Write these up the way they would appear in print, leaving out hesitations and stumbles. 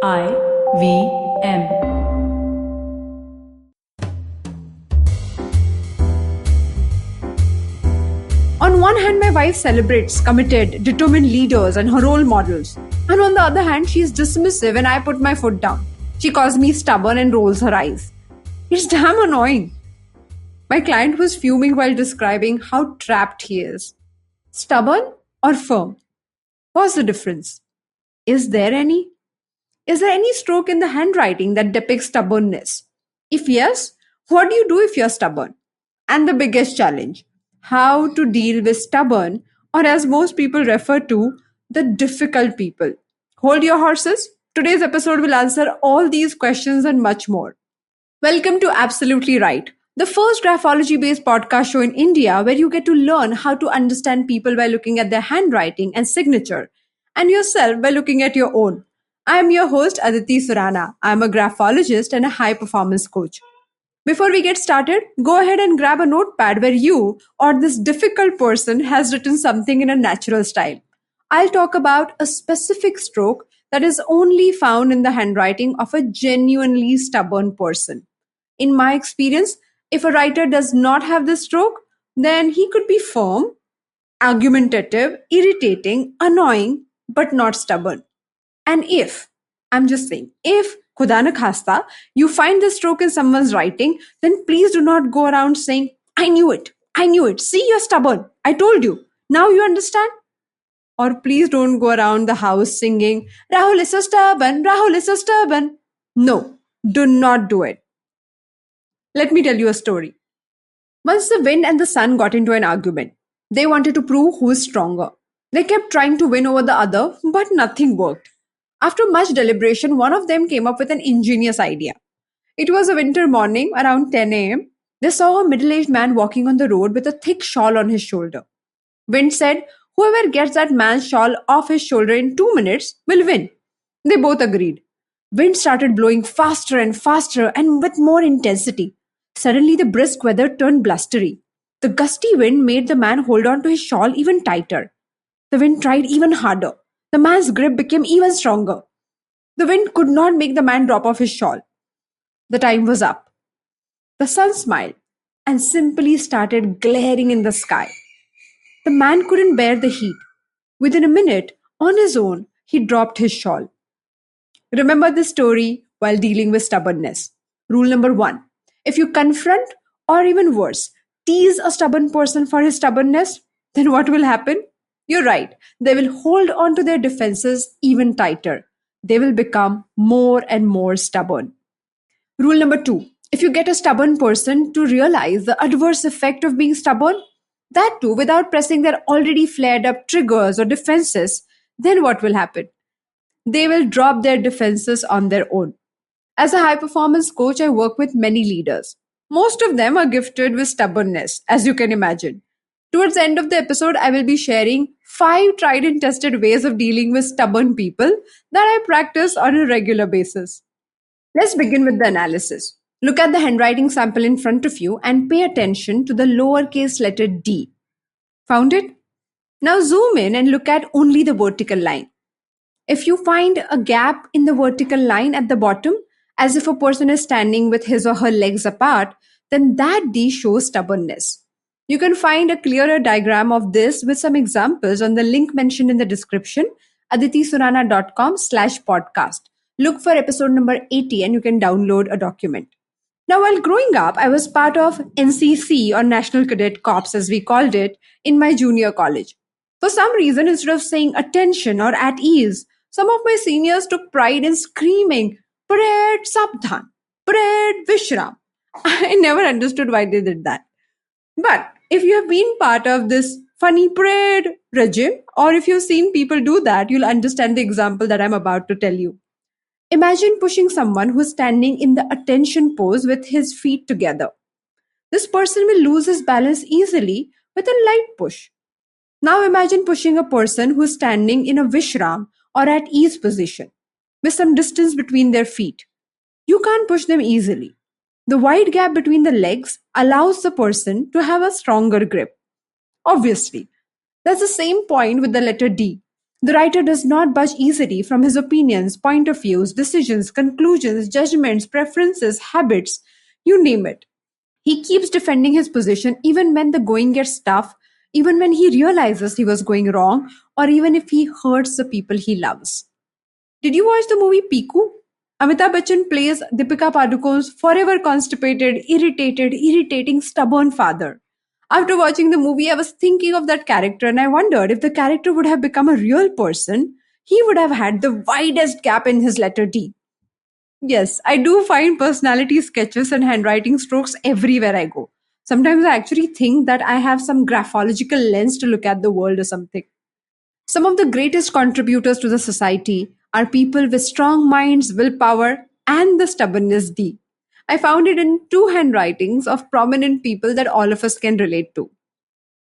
IVM. On one hand, my wife celebrates committed, determined leaders and her role models. And on the other hand, she is dismissive when I put my foot down. She calls me stubborn and rolls her eyes. It's damn annoying. My client was fuming while describing how trapped he is. Stubborn or firm? What's the difference? Is there any? Is there any stroke in the handwriting that depicts stubbornness? If yes, what do you do if you're stubborn? And the biggest challenge, how to deal with stubborn, or as most people refer to, the difficult people. Hold your horses. Today's episode will answer all these questions and much more. Welcome to Absolutely Right, the first graphology based podcast show in India where you get to learn how to understand people by looking at their handwriting and signature, and yourself by looking at your own. I am your host, Aditi Surana. I am a graphologist and a high performance coach. Before we get started, go ahead and grab a notepad where you or this difficult person has written something in a natural style. I'll talk about a specific stroke that is only found in the handwriting of a genuinely stubborn person. In my experience, if a writer does not have this stroke, then he could be firm, argumentative, irritating, annoying, but not stubborn. And if, I'm just saying, if khuda na khasta, you find this stroke in someone's writing, then please do not go around saying, I knew it, see, you're stubborn, I told you, now you understand. Or please don't go around the house singing, Rahul is so stubborn, Rahul is so stubborn. No, do not do it. Let me tell you a story. Once the wind and the sun got into an argument. They wanted to prove who is stronger. They kept trying to win over the other, but nothing worked. After much deliberation, one of them came up with an ingenious idea. It was a winter morning around 10 a.m. They saw a middle aged man walking on the road with a thick shawl on his shoulder. Wind said, whoever gets that man's shawl off his shoulder in 2 minutes will win. They both agreed. Wind started blowing faster and faster and with more intensity. Suddenly, the brisk weather turned blustery. The gusty wind made the man hold on to his shawl even tighter. The wind tried even harder. The man's grip became even stronger. The wind could not make the man drop off his shawl. The time was up. The sun smiled and simply started glaring in the sky. The man couldn't bear the heat. Within a minute, on his own, he dropped his shawl. Remember this story while dealing with stubbornness. Rule number 1. If you confront, or even worse, tease a stubborn person for his stubbornness, then what will happen? You're right. They will hold on to their defenses even tighter. They will become more and more stubborn. Rule number 2. If you get a stubborn person to realize the adverse effect of being stubborn, that too without pressing their already flared up triggers or defenses, then what will happen? They will drop their defenses on their own. As a high performance coach, I work with many leaders. Most of them are gifted with stubbornness, as you can imagine. Towards the end of the episode, I will be sharing 5 tried and tested ways of dealing with stubborn people that I practice on a regular basis. Let's begin with the analysis. Look at the handwriting sample in front of you and pay attention to the lowercase letter D. Found it? Now zoom in and look at only the vertical line. If you find a gap in the vertical line at the bottom, as if a person is standing with his or her legs apart, then that D shows stubbornness. You can find a clearer diagram of this with some examples on the link mentioned in the description, aditisurana.com/podcast. Look for episode number 80 and you can download a document. Now, while growing up, I was part of NCC, or National Cadet Corps as we called it, in my junior college. For some reason, instead of saying attention or at ease, some of my seniors took pride in screaming, Parade Sabdhan, Parade Vishram. I never understood why they did that. But if you have been part of this funny parade regime, or if you've seen people do that, you'll understand the example that I'm about to tell you. Imagine pushing someone who's standing in the attention pose with his feet together. This person will lose his balance easily with a light push. Now imagine pushing a person who's standing in a Vishram or at ease position with some distance between their feet. You can't push them easily. The wide gap between the legs allows the person to have a stronger grip. Obviously, that's the same point with the letter D. The writer does not budge easily from his opinions, point of views, decisions, conclusions, judgments, preferences, habits, you name it. He keeps defending his position even when the going gets tough, even when he realizes he was going wrong, or even if he hurts the people he loves. Did you watch the movie Piku? Amitabh Bachchan plays Deepika Padukone's forever constipated, irritating, stubborn father. After watching the movie, I was thinking of that character and I wondered if the character would have become a real person, he would have had the widest gap in his letter D. Yes, I do find personality sketches and handwriting strokes everywhere I go. Sometimes I actually think that I have some graphological lens to look at the world or something. Some of the greatest contributors to the society are people with strong minds, willpower, and the stubbornness D. I found it in two handwritings of prominent people that all of us can relate to.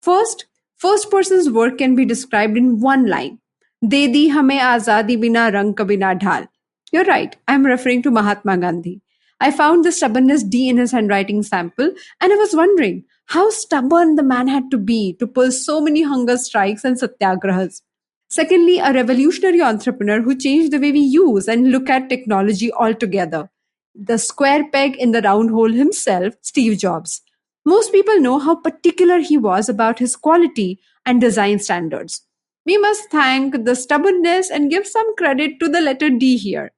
First, first person's work can be described in one line. De di hame azadi bina rang ka bina dhal. You're right, I'm referring to Mahatma Gandhi. I found the stubbornness D in his handwriting sample and I was wondering how stubborn the man had to be to pull so many hunger strikes and satyagrahas. Secondly, a revolutionary entrepreneur who changed the way we use and look at technology altogether. The square peg in the round hole himself, Steve Jobs. Most people know how particular he was about his quality and design standards. We must thank the stubbornness and give some credit to the letter D here.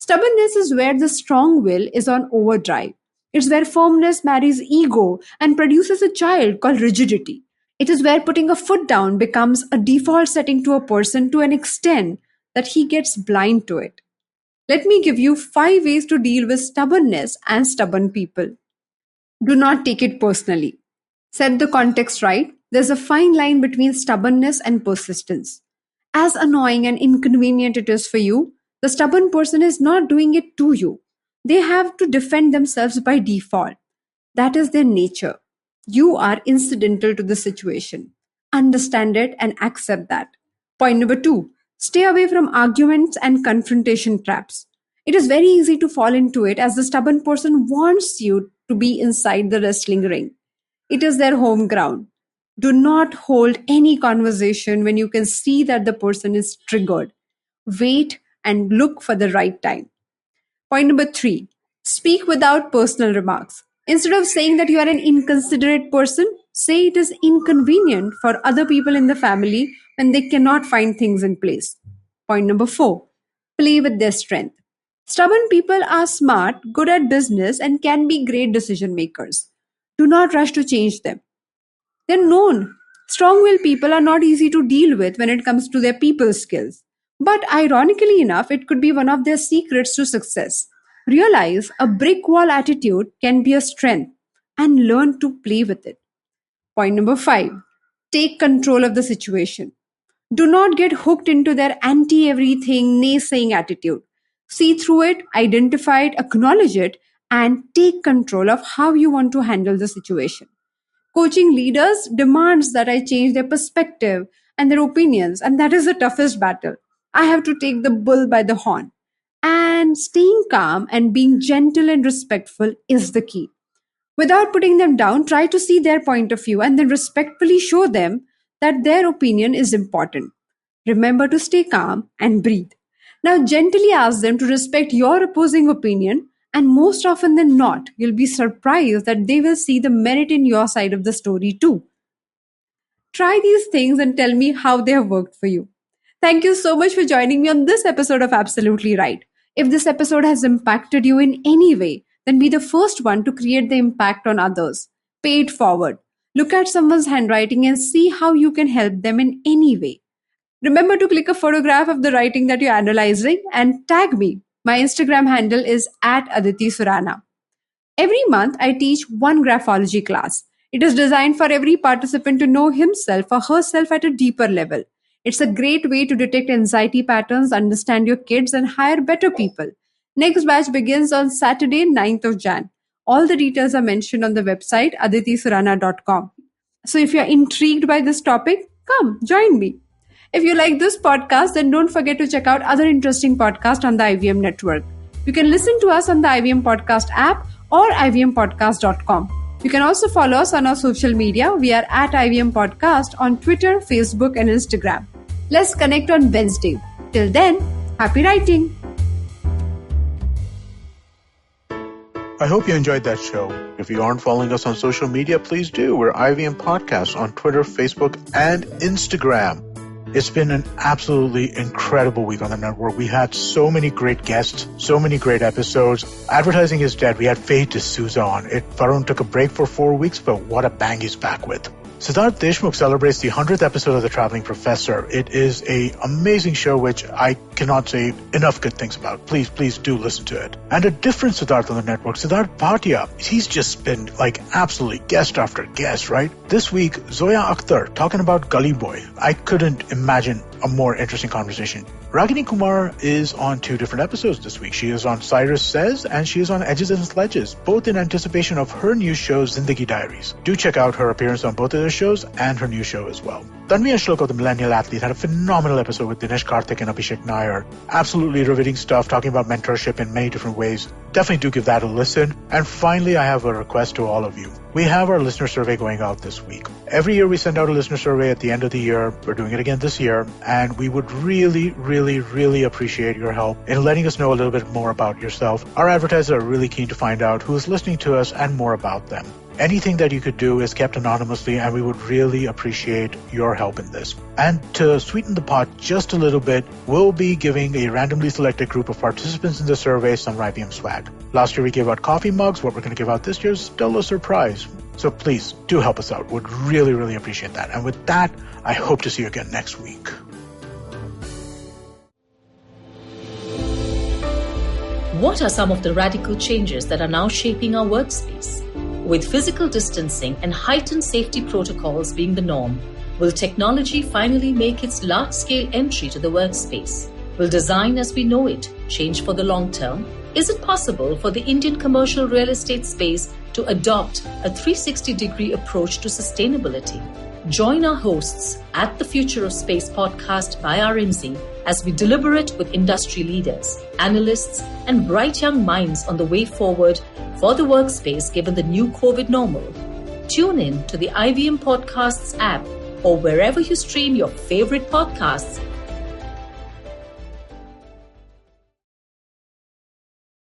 Stubbornness is where the strong will is on overdrive. It's where firmness marries ego and produces a child called rigidity. It is where putting a foot down becomes a default setting to a person to an extent that he gets blind to it. Let me give you 5 ways to deal with stubbornness and stubborn people. Do not take it personally. Set the context right. There's a fine line between stubbornness and persistence. As annoying and inconvenient it is for you, the stubborn person is not doing it to you. They have to defend themselves by default. That is their nature. You are incidental to the situation. Understand it and accept that. Point number two, stay away from arguments and confrontation traps. It is very easy to fall into it as the stubborn person wants you to be inside the wrestling ring. It is their home ground. Do not hold any conversation when you can see that the person is triggered. Wait and look for the right time. Point number three, speak without personal remarks. Instead of saying that you are an inconsiderate person, say it is inconvenient for other people in the family when they cannot find things in place. Point number four, play with their strength. Stubborn people are smart, good at business, and can be great decision makers. Do not rush to change them. They're known. Strong willed people are not easy to deal with when it comes to their people skills. But ironically enough, it could be one of their secrets to success. Realize a brick wall attitude can be a strength and learn to play with it. Point number five, take control of the situation. Do not get hooked into their anti everything, naysaying attitude. See through it, identify it, acknowledge it, and take control of how you want to handle the situation. Coaching leaders demands that I change their perspective and their opinions, and that is the toughest battle. I have to take the bull by the horn. And staying calm and being gentle and respectful is the key. Without putting them down, try to see their point of view and then respectfully show them that their opinion is important. Remember to stay calm and breathe. Now, gently ask them to respect your opposing opinion, and most often than not, you'll be surprised that they will see the merit in your side of the story too. Try these things and tell me how they have worked for you. Thank you so much for joining me on this episode of Absolutely Right. If this episode has impacted you in any way, then be the first one to create the impact on others. Pay it forward. Look at someone's handwriting and see how you can help them in any way. Remember to click a photograph of the writing that you're analyzing and tag me. My Instagram handle is at Aditi Surana. Every month, I teach one graphology class. It is designed for every participant to know himself or herself at a deeper level. It's a great way to detect anxiety patterns, understand your kids, and hire better people. Next batch begins on Saturday, 9th of Jan. All the details are mentioned on the website aditisurana.com. So if you're intrigued by this topic, come join me. If you like this podcast, then don't forget to check out other interesting podcasts on the IVM network. You can listen to us on the IVM Podcast app or ivmpodcast.com. You can also follow us on our social media. We are at IVM Podcast on Twitter, Facebook, and Instagram. Let's connect on Wednesday. Till then, happy writing. I hope you enjoyed that show. If you aren't following us on social media, please do. We're IVM Podcasts on Twitter, Facebook, and Instagram. It's been an absolutely incredible week on the network. We had so many great guests, so many great episodes. Advertising is dead. We had Faye D'Souza on. Varun took a break for 4 weeks, but what a bang he's back with. Siddharth Deshmukh celebrates the 100th episode of The Traveling Professor. It is an amazing show which I cannot say enough good things about. Please do listen to it. And a different Siddharth on the network, Siddharth Bhatia. He's just been absolutely guest after guest, right? This week, Zoya Akhtar talking about Gully Boy. I couldn't imagine a more interesting conversation. Ragini Kumar is on 2 different episodes this week. She is on Cyrus Says and she is on Edges and Sledges, both in anticipation of her new show, Zindagi Diaries. Do check out her appearance on both of those shows and her new show as well. Tanvi Ashloko, the Millennial Athlete, had a phenomenal episode with Dinesh Karthik and Abhishek Nair. Absolutely riveting stuff, talking about mentorship in many different ways. Definitely do give that a listen. And finally, I have a request to all of you. We have our listener survey going out this week. Every year we send out a listener survey at the end of the year. We're doing it again this year. And we would really appreciate your help in letting us know a little bit more about yourself. Our advertisers are really keen to find out who is listening to us and more about them. Anything that you could do is kept anonymously, and we would really appreciate your help in this. And to sweeten the pot just a little bit, we'll be giving a randomly selected group of participants in the survey some IBM swag. Last year we gave out coffee mugs. What we're going to give out this year is still a surprise. So please do help us out. Would really appreciate that. And with that, I hope to see you again next week. What are some of the radical changes that are now shaping our workspace? With physical distancing and heightened safety protocols being the norm, will technology finally make its large-scale entry to the workspace? Will design as we know it change for the long term? Is it possible for the Indian commercial real estate space to adopt a 360-degree approach to sustainability? Join our hosts at the Future of Space podcast by RMZ as we deliberate with industry leaders, analysts, and bright young minds on the way forward for the workspace given the new COVID normal. Tune in to the IVM Podcasts app or wherever you stream your favorite podcasts